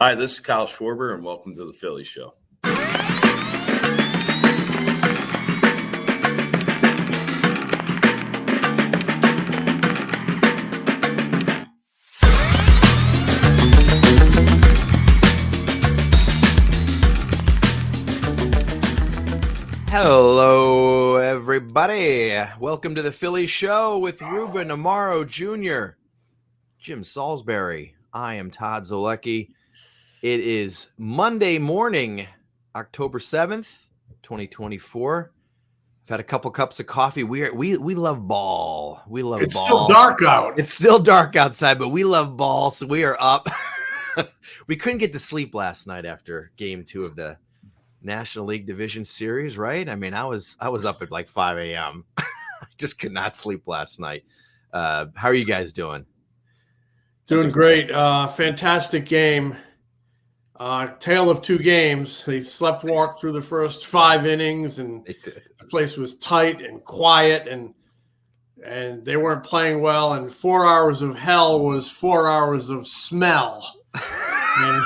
Hi, this is Kyle Schwarber, and welcome to the Philly Show. Hello, everybody. Welcome to the Philly Show with Ruben Amaro Jr., Jim Salisbury. I am Todd Zolecki. It is Monday morning, October 7th, 2024. I've had a couple cups of coffee. We love ball. We love it's ball. It's still dark out. It's still dark outside, but we love ball, so we are up. We couldn't get to sleep last night after game 2 of the National League Division Series, right? I mean, I was up at like 5 a.m. I just could not sleep last night. How are you guys doing? Doing great. Fantastic game. Tale of two games. They walked through the first 5 innings, and the place was tight and quiet, and they weren't playing well. And 4 hours of hell was 4 hours of smell. And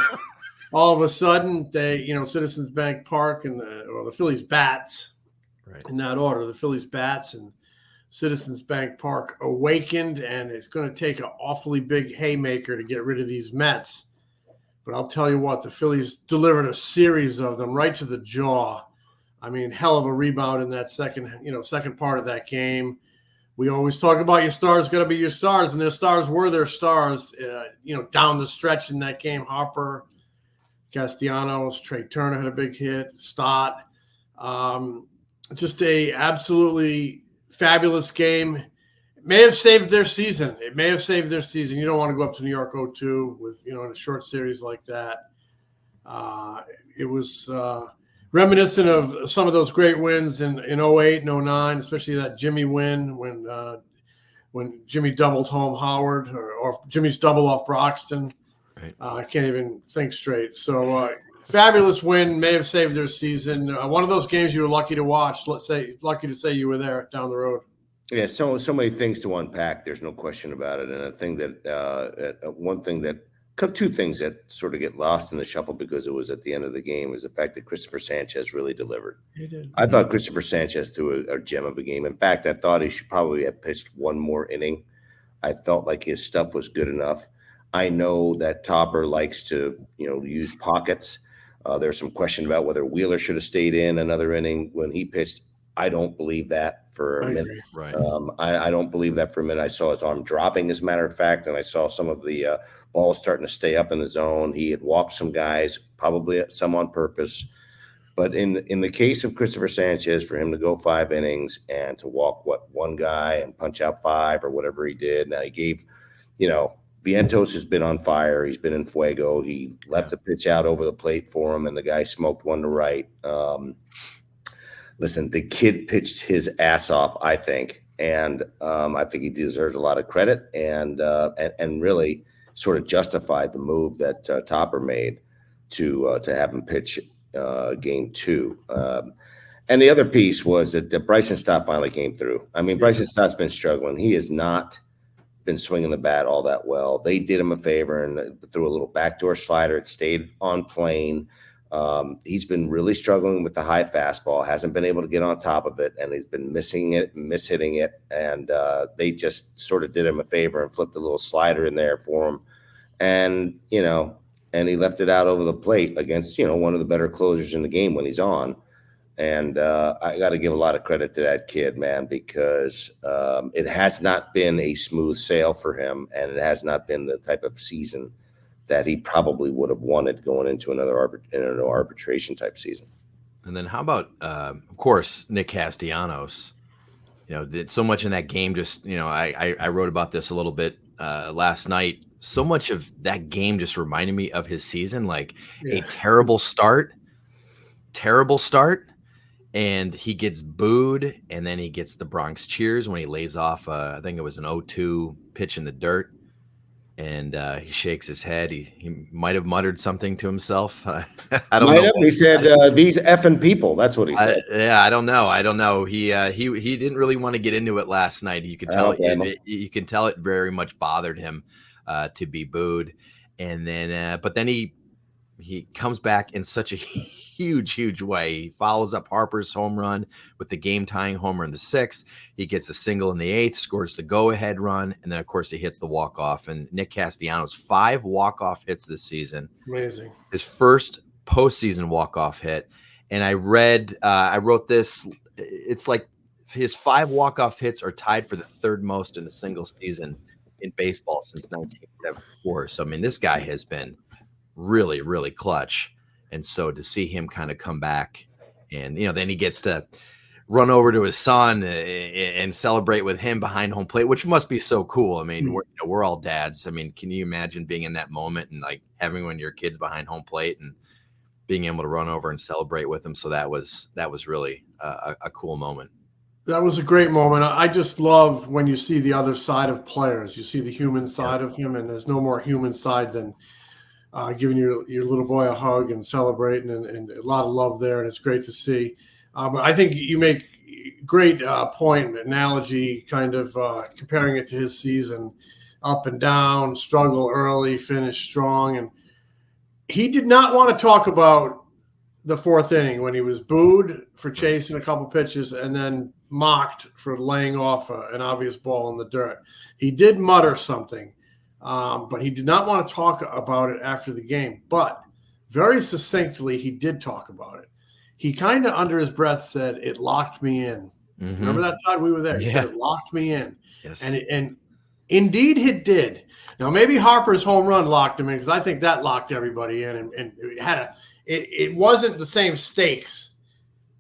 all of a sudden, Citizens Bank Park and the Phillies bats, right, in that order, the Phillies bats and Citizens Bank Park awakened, and it's going to take an awfully big haymaker to get rid of these Mets. But I'll tell you what, the Phillies delivered a series of them right to the jaw. I mean, hell of a rebound in that second part of that game. We always talk about your stars got to be your stars, and their stars were their stars. Down the stretch in that game, Harper, Castellanos, Trey Turner had a big hit, Stott. Just a absolutely fabulous game. It may have saved their season. You don't want to go up to New York 0-2 with, in a short series like that. It was reminiscent of some of those great wins in 08 and 09, especially that Jimmy win when Jimmy doubled home Howard or Jimmy's double off Broxton. Right. I can't even think straight. So fabulous win, may have saved their season. One of those games you were lucky to watch. Lucky to say you were there down the road. Yeah, so many things to unpack. There's no question about it. And two things that sort of get lost in the shuffle because it was at the end of the game was the fact that Cristopher Sánchez really delivered. He did. I thought Cristopher Sánchez threw a gem of a game. In fact, I thought he should probably have pitched one more inning. I felt like his stuff was good enough. I know that Topper likes to, use pockets. There's some question about whether Wheeler should have stayed in another inning when he pitched. I don't believe that for a minute. Right. I don't believe that for a minute. I saw his arm dropping, as a matter of fact, and I saw some of the balls starting to stay up in the zone. He had walked some guys, probably some on purpose. But in the case of Cristopher Sánchez, for him to go 5 innings and to walk, one guy and punch out 5 or whatever he did. Now he gave, Vientos has been on fire. He's been in fuego. He left a pitch out over the plate for him, and the guy smoked one to right. Listen, the kid pitched his ass off, I think, and I think he deserves a lot of credit and really sort of justified the move that Topper made to have him pitch game 2. And the other piece was that Bryson Stott finally came through. I mean, Bryson Stott's been struggling. He has not been swinging the bat all that well. They did him a favor and threw a little backdoor slider. It stayed on plane. He's been really struggling with the high fastball, hasn't been able to get on top of it, and he's been missing it, mishitting it. And they just sort of did him a favor and flipped a little slider in there for him. And, and he left it out over the plate against, one of the better closers in the game when he's on. And I got to give a lot of credit to that kid, man, because it has not been a smooth sail for him, and it has not been the type of season that he probably would have wanted going into another arbitration type season. And then how about, of course, Nick Castellanos? Did so much in that game. Just I wrote about this a little bit last night. So much of that game just reminded me of his season, like a terrible start, and he gets booed, and then he gets the Bronx cheers when he lays off. I think it was an 0-2 pitch in the dirt. And he shakes his head. He might have muttered something to himself. I don't know. He said, "These effing people." That's what he said. I don't know. He didn't really want to get into it last night. You could tell. You can tell it very much bothered him to be booed. And then, but then he he comes back in such a huge way. He follows up Harper's home run with the game-tying homer in the 6th. He gets a single in the 8th, scores the go-ahead run, and then, of course, he hits the walk-off. And Nick Castellanos, 5 walk-off hits this season. Amazing. His first postseason walk-off hit. And I wrote this. It's like his 5 walk-off hits are tied for the 3rd most in a single season in baseball since 1974. So, I mean, this guy has been really, really clutch. And so to see him kind of come back and, then he gets to run over to his son and celebrate with him behind home plate, which must be so cool. I mean, we're all dads. I mean, can you imagine being in that moment and like having one of your kids behind home plate and being able to run over and celebrate with him? So that was really a cool moment. That was a great moment. I just love when you see the other side of players. You see the human side of him, and there's no more human side than giving your little boy a hug and celebrating, and a lot of love there, and it's great to see. But I think you make great point, analogy, kind of comparing it to his season, up and down, struggle early, finish strong. And he did not want to talk about the 4th inning when he was booed for chasing a couple pitches and then mocked for laying off an obvious ball in the dirt. He did mutter something. But he did not want to talk about it after the game. But very succinctly, he did talk about it. He kind of under his breath said, "It locked me in." Mm-hmm. Remember that, Todd? We were there. He said, "It locked me in." Yes. And indeed it did. Now, maybe Harper's home run locked him in, because I think that locked everybody in. And it had it wasn't the same stakes,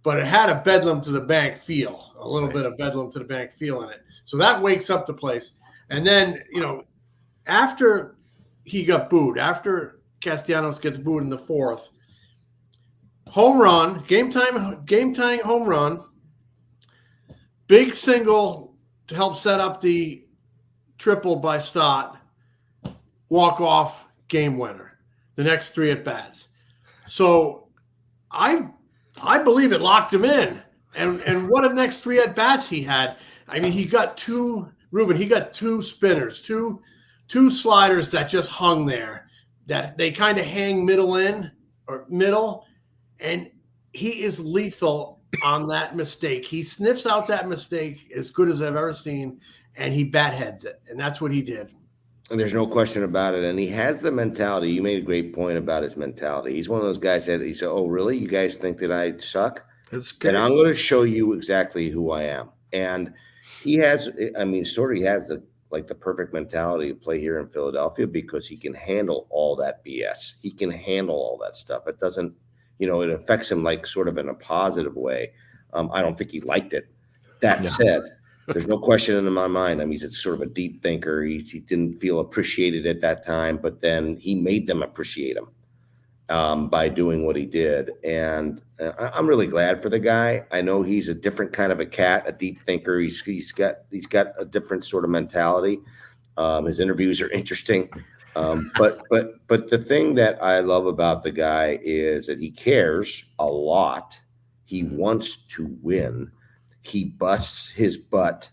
but it had a bedlam to the bank feel, a little bit of bedlam to the bank feel in it. So that wakes up the place. And then, after he got booed, after Castellanos gets booed in the 4th, home run, game-tying home run, big single to help set up the triple by Stott, walk-off, game winner, the next 3 at-bats. So I believe it locked him in. And what a next 3 at-bats he had. I mean, he got 2 spinners, two sliders that just hung there, that they kind of hang middle, and he is lethal on that mistake. He sniffs out that mistake as good as I've ever seen, and he bat heads it, and that's what he did. And there's no question about it. And he has the mentality. You made a great point about his mentality. He's one of those guys that he said, "Oh, really? You guys think that I suck? It's good. And I'm going to show you exactly who I am." And he has the perfect mentality to play here in Philadelphia, because he can handle all that BS. He can handle all that stuff. It doesn't, it affects him like sort of in a positive way. I don't think he liked it. That said, there's no question in my mind. I mean, he's sort of a deep thinker. He didn't feel appreciated at that time, but then he made them appreciate him by doing what he did. And I'm really glad for the guy. I know he's a different kind of a cat, a deep thinker. He's got a different sort of mentality. His interviews are interesting. But the thing that I love about the guy is that he cares a lot. He wants to win. He busts his butt.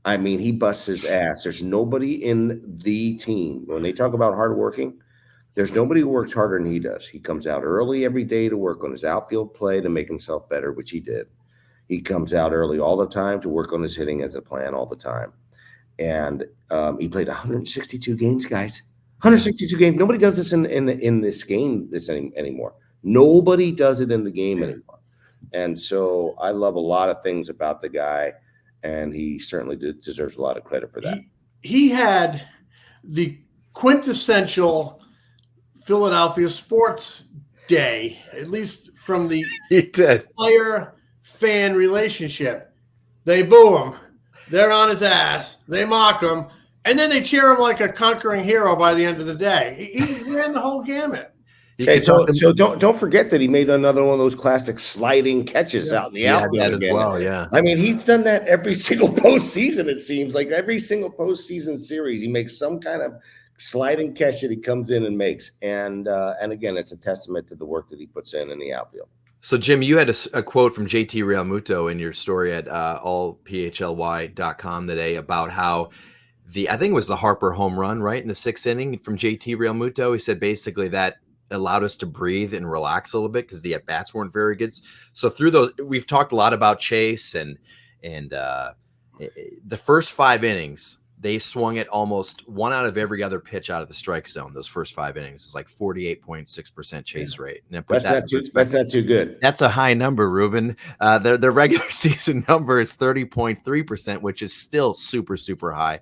I mean, he busts his ass. There's nobody in the team, when they talk about hardworking, there's nobody who works harder than he does. He comes out early every day to work on his outfield play to make himself better, which he did. He comes out early all the time to work on his hitting as a plan all the time. And he played 162 games, guys. 162 games. Nobody does this in this game anymore. Nobody does it in the game anymore. And so I love a lot of things about the guy, and he certainly deserves a lot of credit for that. He had the quintessential Philadelphia sports day, at least from the player-fan relationship. They boo him. They're on his ass. They mock him. And then they cheer him like a conquering hero by the end of the day. He ran the whole gamut. Okay, so don't forget that he made another one of those classic sliding catches out in the outfield again. Well, yeah. I mean, he's done that every single postseason. It seems like every single postseason series, he makes some kind of sliding catch that he comes in and makes. And again, it's a testament to the work that he puts in the outfield. So, Jim, you had a quote from JT Realmuto in your story at allphly.com today about how I think it was the Harper home run, right, in the 6th inning from JT Realmuto. He said basically that allowed us to breathe and relax a little bit because the at bats weren't very good. So through those, we've talked a lot about Chase and the first 5 innings, they swung at almost 1 out of every other pitch out of the strike zone. Those first 5 innings was like 48.6% chase rate. And that's not too good. That's a high number, Ruben. The regular season number is 30.3%, which is still super, super high.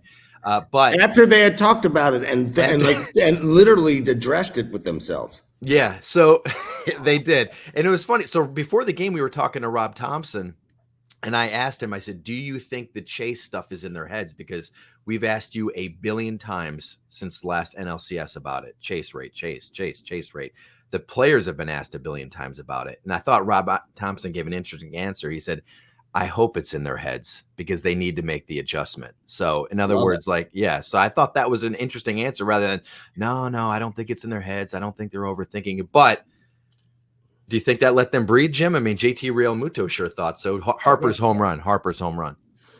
But after they had talked about it and literally addressed it with themselves. Yeah, so they did. And it was funny. So before the game, we were talking to Rob Thomson, and I asked him, I said, do you think the chase stuff is in their heads? Because we've asked you 1 billion times since the last NLCS about it. Chase rate, chase rate. The players have been asked 1 billion times about it. And I thought Rob Thomson gave an interesting answer. He said, I hope it's in their heads because they need to make the adjustment. So in other words, so I thought that was an interesting answer rather than, no, I don't think it's in their heads. I don't think they're overthinking it. But do you think that let them breathe, Jim? I mean, JT Realmuto sure thought so. Harper's home run.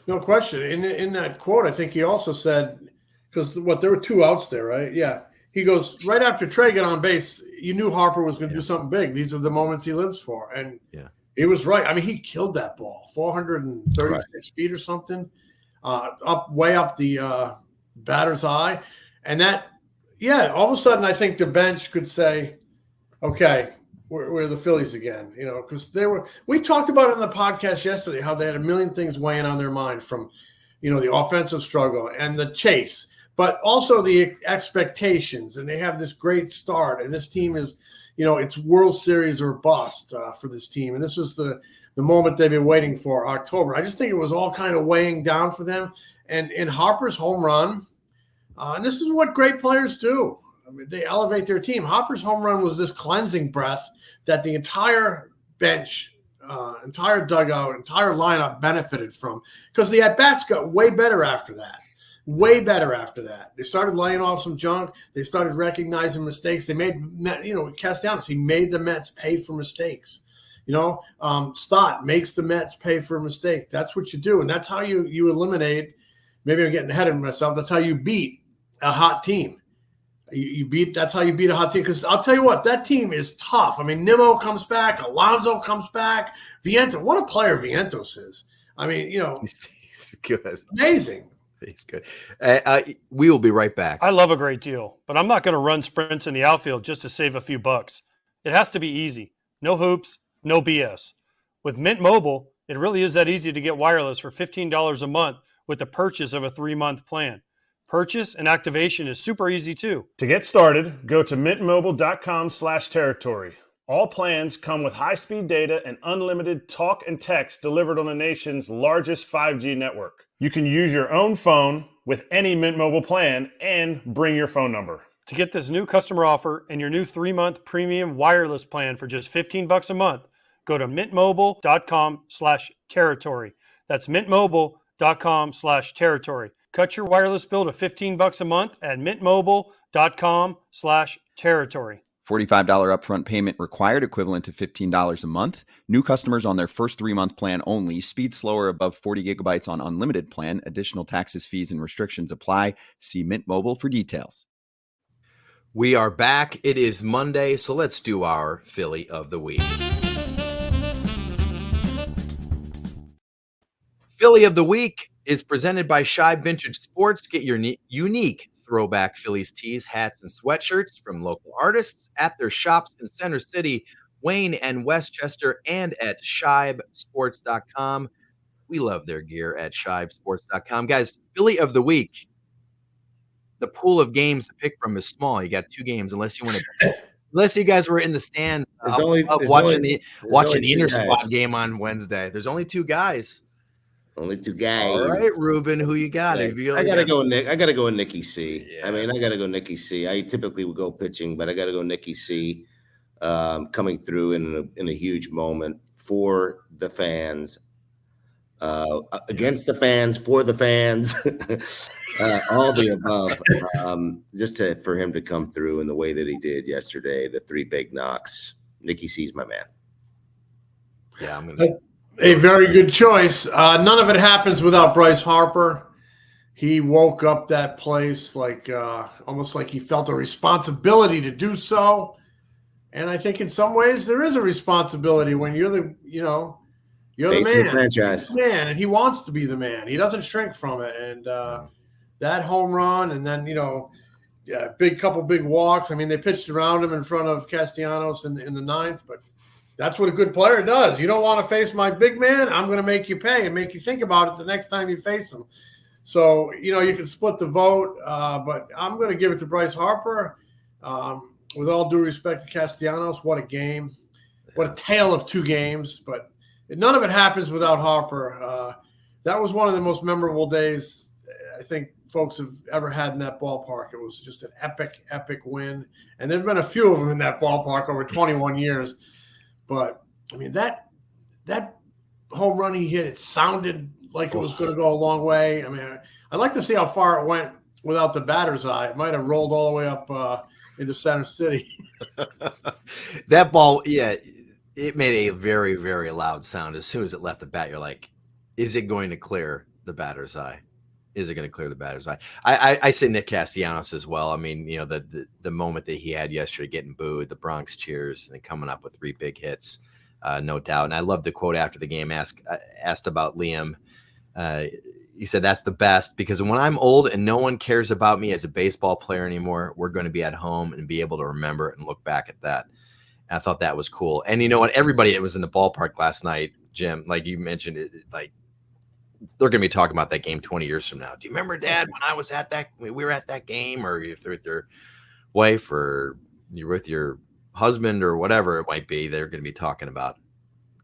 No question. In that quote, I think he also said, because there were 2 outs there, right? Yeah. He goes, right after Trey got on base, you knew Harper was going to do something big. These are the moments he lives for. And he was right. I mean, he killed that ball, 436 feet or something, way up the batter's eye. And all of a sudden, I think the bench could say, okay, we're the Phillies again, because we talked about it in the podcast yesterday, how they had 1 million things weighing on their mind from, the offensive struggle and the chase, but also the expectations. And they have this great start, and this team is, it's World Series or bust for this team. And this was the moment they've been waiting for, October. I just think it was all kind of weighing down for them. And in Harper's home run, and this is what great players do. I mean, they elevate their team. Harper's home run was this cleansing breath that the entire bench, entire dugout, entire lineup benefited from, because the at-bats got way better after that. Way better after that. They started laying off some junk. They started recognizing mistakes. They made, Castellanos, he made the Mets pay for mistakes. Stott makes the Mets pay for a mistake. That's what you do. And that's how you eliminate, maybe I'm getting ahead of myself, that's how you beat a hot team. That's how you beat a hot team. Because I'll tell you what, that team is tough. I mean, Nimmo comes back, Alonso comes back, Vientos. What a player Vientos is. I mean, he's good. Amazing. He's good. We will be right back. I love a great deal, but I'm not going to run sprints in the outfield just to save a few bucks. It has to be easy. No hoops, no BS. With Mint Mobile, it really is that easy to get wireless for $15 a month with the purchase of a 3-month plan. Purchase and activation is super easy too. To get started, go to mintmobile.com/territory. All plans come with high-speed data and unlimited talk and text delivered on the nation's largest 5G network. You can use your own phone with any Mint Mobile plan and bring your phone number. To get this new customer offer and your new 3-month premium wireless plan for just $15 a month, go to mintmobile.com/territory. That's mintmobile.com/territory. Cut your wireless bill to $15 a month at mintmobile.com/territory. $45 upfront payment required, equivalent to $15 a month. New customers on their first 3-month plan only. Speed slower above 40 gigabytes on unlimited plan. Additional taxes, fees, and restrictions apply. See Mint Mobile for details. We are back. It is Monday, so let's do our Philly of the Week. Philly of the Week is presented by Shibe Vintage Sports. Get your unique throwback Phillies tees, hats, and sweatshirts from local artists at their shops in Center City, Wayne, and Westchester, and at shibesports.com. We love their gear at shibesports.com. Guys, Philly of the Week. The pool of games to pick from is small. You got 2 games, unless you guys were in the stands watching the Inner Spot game on Wednesday. There's only 2 guys. Only 2 guys. All right, Ruben, who you got? I gotta go Nicky C. Yeah. I mean, I gotta go Nicky C. I typically would go pitching, but I gotta go Nicky C. Coming through in a huge moment for the fans, against the fans, for the fans, all the above. For him to come through in the way that he did yesterday, the 3 big knocks. Nicky C's my man. Yeah, I'm gonna. A very good choice. None of it happens without Bryce Harper. He woke up that place almost like he felt a responsibility to do so. And I think in some ways there is a responsibility when you're the Face of man. the franchise. He's the man, and he wants to be the man. He doesn't shrink from it. And that home run, and then couple big walks. I mean, they pitched around him in front of Castellanos in the ninth, but that's what a good player does. You don't want to face my big man? I'm going to make you pay and make you think about it the next time you face him. So, you can split the vote, but I'm going to give it to Bryce Harper. With all due respect to Castellanos, what a game. What a tale of two games. But none of it happens without Harper. That was one of the most memorable days I think folks have ever had in that ballpark. It was just an epic, epic win. And there have been a few of them in that ballpark over 21 years. But, I mean, that home run he hit, it sounded like it was going to go a long way. I mean, I'd like to see how far it went without the batter's eye. It might have rolled all the way up into Center City. That ball, it made a very, very loud sound. As soon as it left the bat, you're like, is it going to clear the batter's eye? Is it going to clear the batter's eye? I say Nick Castellanos as well. I mean, the moment that he had yesterday getting booed, the Bronx cheers, and then coming up with 3 big hits, no doubt. And I love the quote after the game asked about Liam. He said, that's the best, because when I'm old and no one cares about me as a baseball player anymore, we're going to be at home and be able to remember it and look back at that. And I thought that was cool. And you know what? Everybody that was in the ballpark last night, Jim, like you mentioned, they're going to be talking about that game 20 years from now. Do you remember, Dad, when I was we were at that game? Or if they're with your wife or you're with your husband or whatever it might be, they're going to be talking about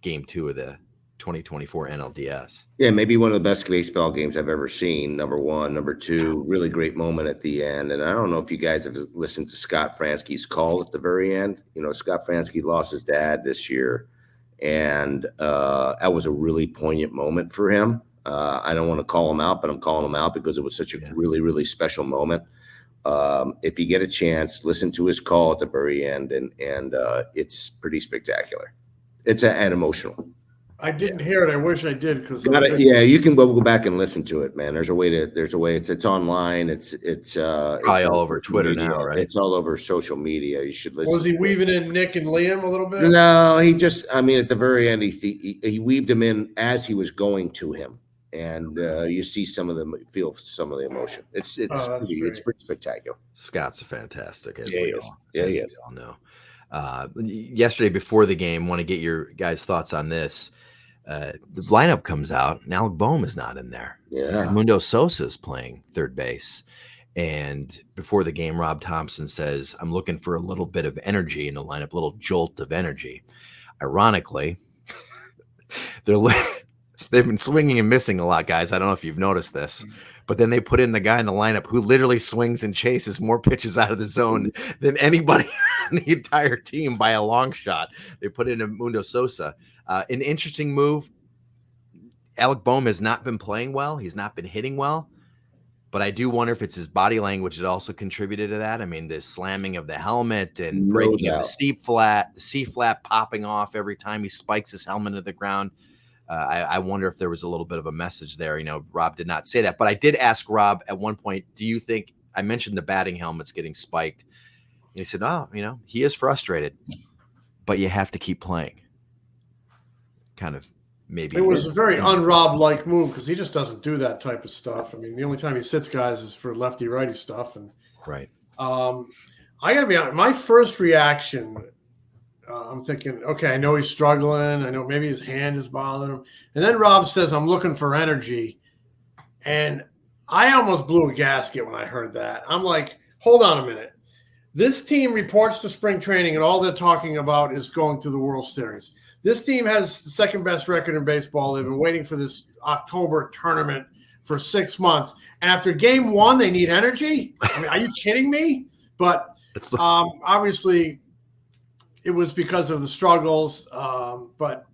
game 2 of the 2024 NLDS. Yeah, maybe one of the best baseball games I've ever seen. Number 1, number 2, really great moment at the end. And I don't know if you guys have listened to Scott Fransky's call at the very end. Scott Fransky lost his dad this year, and that was a really poignant moment for him. I don't want to call him out, but I'm calling him out because it was such a really, really special moment. If you get a chance, listen to his call at the very end, and it's pretty spectacular. It's and emotional. I didn't hear it. I wish I did, because you can go back and listen to it, man. There's a way. It's online. It's probably all over Twitter now, right? It's all over social media. You should listen. Was he weaving in Nick and Liam a little bit? No, he just. I mean, at the very end, he weaved him in as he was going to him, and you see feel some of the emotion. It's pretty spectacular. Scott's fantastic. He is. We all know. Yesterday before the game, want to get your guys' thoughts on this. The lineup comes out, and Alec Bohm is not in there. Yeah. Edmundo Sosa is playing third base. And before the game, Rob Thomson says, I'm looking for a little bit of energy in the lineup, a little jolt of energy. Ironically, they've been swinging and missing a lot, guys. I don't know if you've noticed this. But then they put in the guy in the lineup who literally swings and chases more pitches out of the zone than anybody on the entire team by a long shot. They put in Edmundo Sosa. An interesting move. Alec Bohm has not been playing well. He's not been hitting well. But I do wonder if it's his body language that also contributed to that. I mean, the slamming of the helmet and breaking of the C-flat popping off every time he spikes his helmet to the ground. I wonder if there was a little bit of a message there. Rob did not say that, but I did ask Rob at one point, do you think, I mentioned the batting helmets getting spiked. And he said, he is frustrated, but you have to keep playing. Kind of maybe. It was a very un-Rob-like move, because he just doesn't do that type of stuff. I mean, the only time he sits guys is for lefty-righty stuff. And right. I got to be honest, my first reaction, I'm thinking, okay, I know he's struggling. I know maybe his hand is bothering him. And then Rob says, I'm looking for energy. And I almost blew a gasket when I heard that. I'm like, hold on a minute. This team reports to spring training, and all they're talking about is going to the World Series. This team has the second best record in baseball. They've been waiting for this October tournament for 6 months. And after game 1, they need energy? I mean, are you kidding me? But obviously – it was because of the struggles, but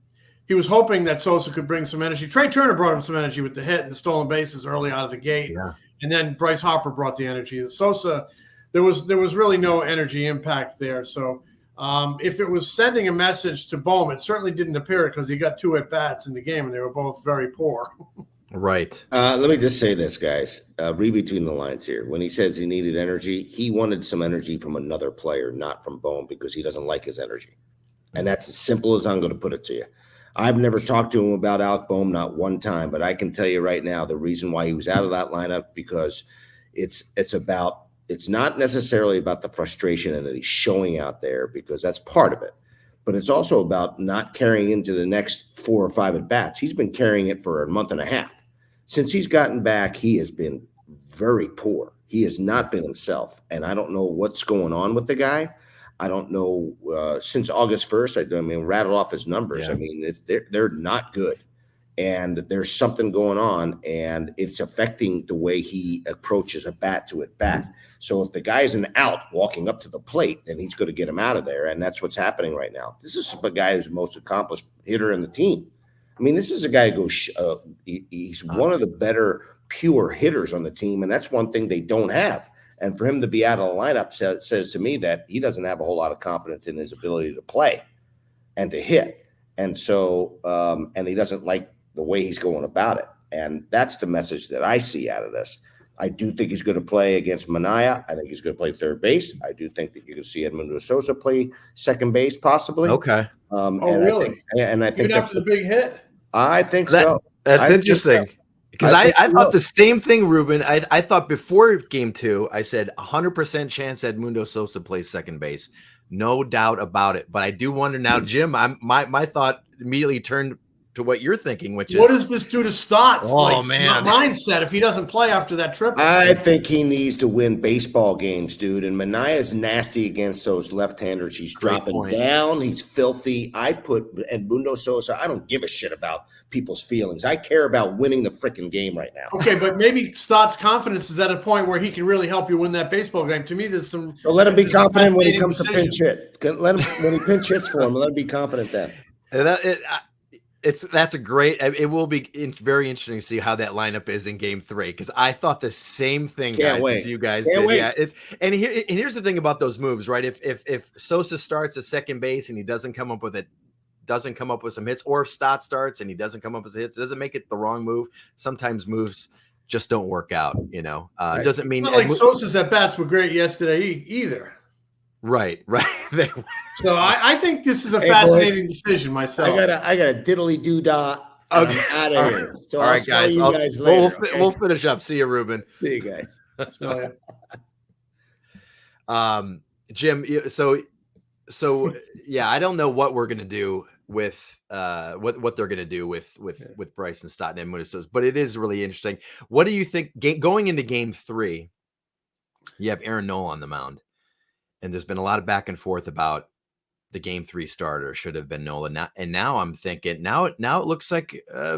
he was hoping that Sosa could bring some energy. Trey Turner brought him some energy with the hit and the stolen bases early out of the gate, and then Bryce Harper brought the energy. The Sosa, there was really no energy impact there. So if it was sending a message to Bohm, it certainly didn't appear, because he got 2 at-bats in the game, and they were both very poor. Right. Let me just say this, guys. Read between the lines here. When he says he needed energy, he wanted some energy from another player, not from Bohm, because he doesn't like his energy. And that's as simple as I'm going to put it to you. I've never talked to him about Alec Bohm, not one time, but I can tell you right now the reason why he was out of that lineup, because it's not necessarily about the frustration and that he's showing out there, because that's part of it. But it's also about not carrying into the next 4 or 5 at bats. He's been carrying it for a month and a half. Since he's gotten back, he has been very poor. He has not been himself. And I don't know what's going on with the guy. I don't know. Since August 1st, I mean, rattle off his numbers. Yeah. I mean, they're not good. And there's something going on, and it's affecting the way he approaches a bat to at bat. So if the guy's an out walking up to the plate, then he's going to get him out of there. And that's what's happening right now. This is a guy who's the most accomplished hitter in the team. I mean, this is a guy who goes, he's one of the better pure hitters on the team. And that's one thing they don't have. And for him to be out of the lineup says to me that he doesn't have a whole lot of confidence in his ability to play and to hit. And so, and he doesn't like the way he's going about it. And that's the message that I see out of this. I do think he's going to play against Manaea. I think he's going to play third base. I do think that you can see Edmundo Sosa play second base, possibly. Okay. Really? I think even after the big hit? I think so. That's interesting. Because I think thought the same thing, Ruben. I thought before game 2, I said 100% chance Edmundo Sosa plays second base. No doubt about it. But I do wonder now, Jim, my thought immediately turned to what you're thinking, which is, what does this do to Stott's man, mindset if he doesn't play after that triple? I think he needs to win baseball games, dude. And Manaea's nasty against those left-handers. He's dropping down. He's filthy. I put Edmundo Sosa. I don't give a shit about people's feelings. I care about winning the freaking game right now. Okay, but maybe Stott's confidence is at a point where he can really help you win that baseball game. To me, there's some. So let him be confident when he comes to pinch hit. Let him when he pinch hits for him. Let him be confident then. That's a great. It will be very interesting to see how that lineup is in Game 3, because I thought the same thing, guys, as you guys did. Wait. Yeah, and here's the thing about those moves, right? If Sosa starts at second base and he doesn't come up with some hits, or if Stott starts and he doesn't come up with hits, it doesn't make it the wrong move. Sometimes moves just don't work out. It doesn't mean not like Sosa's at bats were great yesterday either. Right. So I think this is a fascinating decision myself. I got a diddly doo dah. Okay. Out of here. So all right, guys. you guys later. We'll finish up. See you, Ruben. See you guys. Jim. So yeah, I don't know what we're gonna do with what they're gonna do with Bryson Stott and Edmundo Sosa, but it is really interesting. What do you think going into Game 3? You have Aaron Nola on the mound. And there's been a lot of back and forth about the Game 3 starter should have been Nola. Now I'm thinking now it looks like a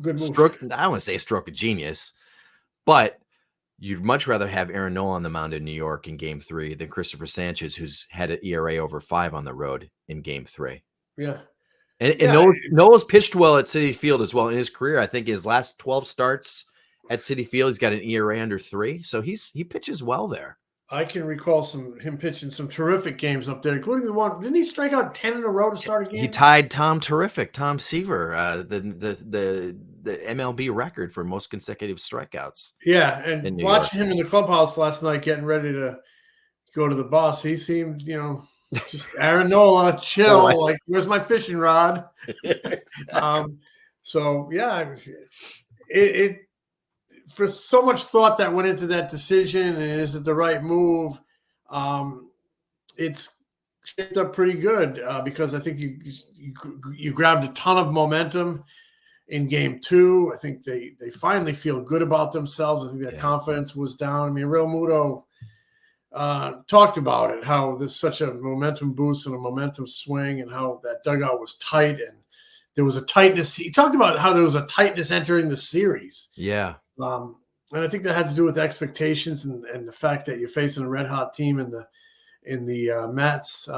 good move. Stroke. I don't want to say a stroke of genius, but you'd much rather have Aaron Nola on the mound in New York in Game 3 than Cristopher Sánchez, who's had an ERA over 5 on the road in Game 3. Yeah. And Nola's pitched well at Citi Field as well in his career. I think his last 12 starts at Citi Field, he's got an ERA under 3. So he pitches well there. I can recall him pitching some terrific games up there, including the one. Didn't he strike out 10 in a row to start a game? He tied Tom Seaver, the MLB record for most consecutive strikeouts. Yeah, and watching him in the clubhouse last night, getting ready to go to the bus, he seemed, just Aaron Nola, chill. Like, where's my fishing rod? So yeah, it. For so much thought that went into that decision, and is it the right move? It's shaped up pretty good because I think you grabbed a ton of momentum in Game 2. I think they finally feel good about themselves. I think their confidence was down. I mean, Realmuto talked about it, how there's such a momentum boost and a momentum swing, and how that dugout was tight and there was a tightness. He talked about how there was a tightness entering the series. Yeah. And I think that had to do with expectations and the fact that you're facing a red hot team in the Mets.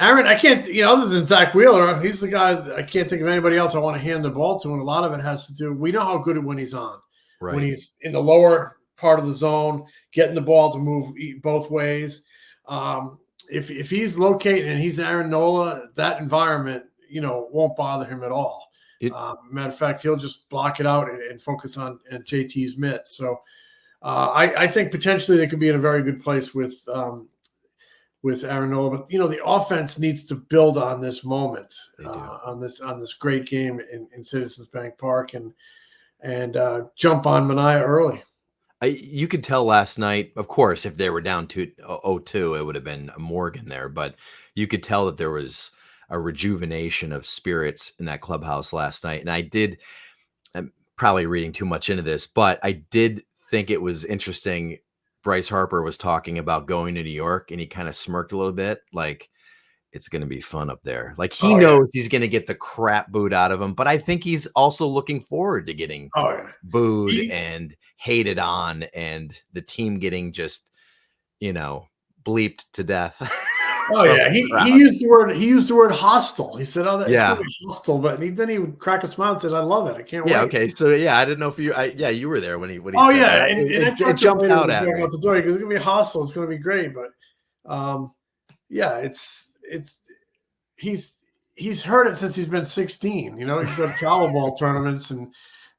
Aaron, I can't, other than Zach Wheeler, he's the guy I can't think of anybody else I want to hand the ball to. And a lot of it has to do, we know how good when he's on, right, when he's in the lower part of the zone, getting the ball to move both ways. If he's located and he's Aaron Nola, that environment, won't bother him at all. Matter of fact, he'll just block it out and focus on JT's mitt. So I think potentially they could be in a very good place with Aaron Nola. But the offense needs to build on this moment, on this great game in Citizens Bank Park, and jump on Manaea early. You could tell last night, of course, if they were down 0-2, it would have been Morgan there, but you could tell that there was a rejuvenation of spirits in that clubhouse last night. And I'm probably reading too much into this, but I did think it was interesting. Bryce Harper was talking about going to New York, and he kind of smirked a little bit, like it's going to be fun up there. Like he knows he's going to get the crap booed out of him, but I think he's also looking forward to getting booed and hated on, and the team getting just, bleeped to death. Oh yeah, he used the word hostile. He said, "Oh, that's gonna be hostile," but then he would crack a smile and said, "I love it. I can't wait." Yeah. Okay. So I didn't know if you were there when he. Oh said yeah, that. and it jumped out at me. Because it's gonna be hostile. It's gonna be great, but he's heard it since he's been 16. He's got travel ball tournaments,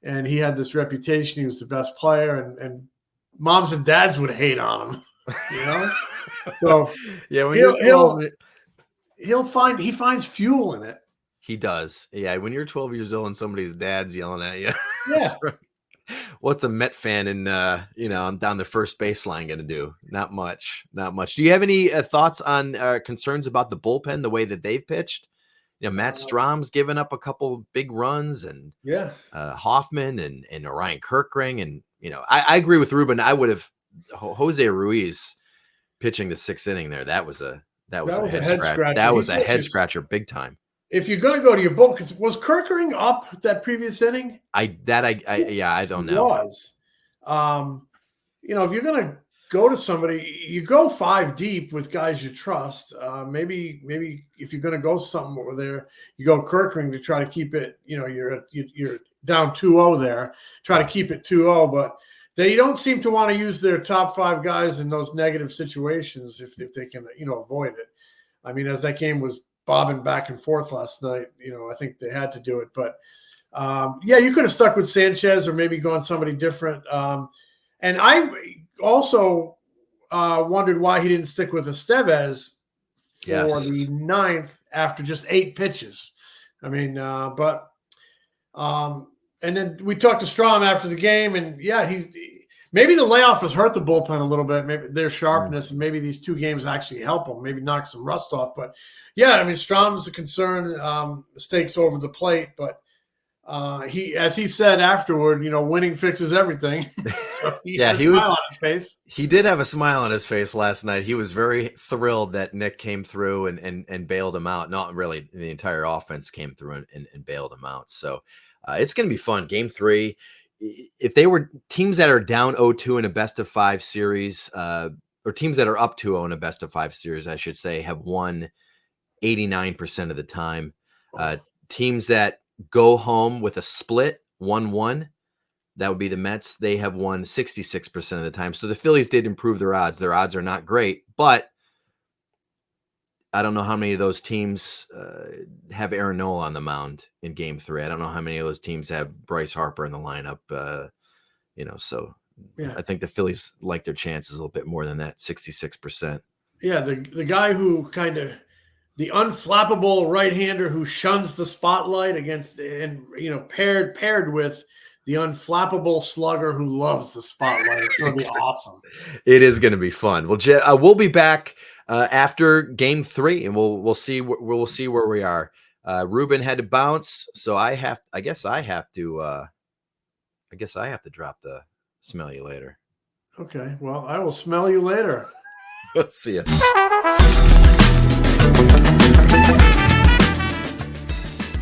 and he had this reputation. He was the best player, and moms and dads would hate on him. So yeah, when he finds fuel in it. He does. Yeah, when you're 12 years old and somebody's dad's yelling at you. Yeah. What's a Met fan in I'm down the first baseline going to do? Not much. Do you have any thoughts on concerns about the bullpen, the way that they've pitched? Matt Strom's given up a couple big runs, and Hoffman and Orion Kirkring, and I agree with Ruben. I would have Jose Ruiz pitching the 6th inning there. That was a head scratcher. That was a head scratcher, big time. If you're going to go to your bull, because was Kirkring up that previous inning? I don't know. Was, if you're going to go to somebody, you go 5 deep with guys you trust. Maybe if you're going to go something over there, you go Kirkring to try to keep it. You're down 2-0 there. Try to keep it 2-0, but they don't seem to want to use their top 5 guys in those negative situations if they can avoid it. I mean, as that game was bobbing back and forth last night, I think they had to do it. But you could have stuck with Sanchez or maybe gone somebody different. And I also wondered why he didn't stick with Estevez for the 9th after just 8 pitches. I mean, and then we talked to Strom after the game, and maybe the layoff has hurt the bullpen a little bit. Maybe their sharpness, and maybe these 2 games actually help them. Maybe knock some rust off. But Strom's a concern. Mistakes over the plate, but as he said afterward, winning fixes everything. So he had a smile on his face. He did have a smile on his face last night. He was very thrilled that Nick came through and bailed him out. Not really, the entire offense came through and bailed him out. So it's going to be fun. Game 3. If they were teams that are down 0-2 in a best of 5 series, or teams that are up 2-0 in a best of 5 series, I should say, have won 89% of the time. Teams that go home with a split 1-1, that would be the Mets. They have won 66% of the time. So the Phillies did improve their odds. Their odds are not great, but I don't know how many of those teams have Aaron Nola on the mound in Game 3. I don't know how many of those teams have Bryce Harper in the lineup. So I think the Phillies like their chances a little bit more than that, 66%. Yeah, the guy who kind of the unflappable right-hander who shuns the spotlight against, and paired with the unflappable slugger who loves the spotlight. It's going to be awesome. It is going to be fun. Well, we'll be back after Game 3, and we'll see where we are. Ruben had to bounce, so I guess I have to drop the smell you later. Okay. Well, I will smell you later. See ya.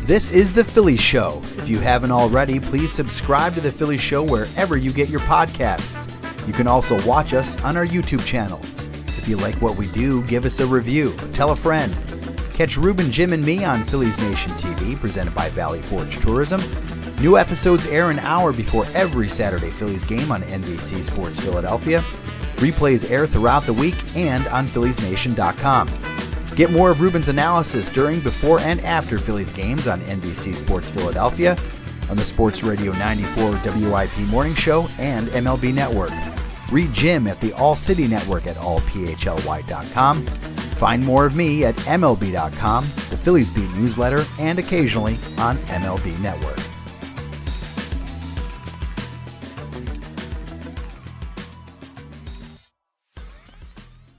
This is The Philly Show. If you haven't already, please subscribe to The Philly Show wherever you get your podcasts. You can also watch us on our YouTube channel. If you like what we do, give us a review. Tell a friend. Catch Ruben, Jim, and me on Phillies Nation TV, presented by Valley Forge Tourism. New episodes air an hour before every Saturday Phillies game on NBC Sports Philadelphia. Replays air throughout the week and on PhilliesNation.com. Get more of Ruben's analysis during, before, and after Phillies games on NBC Sports Philadelphia, on the Sports Radio 94 WIP Morning Show, and MLB Network. Read Jim at the All City Network at allphly.com. Find more of me at MLB.com, the Phillies Beat newsletter, and occasionally on MLB Network.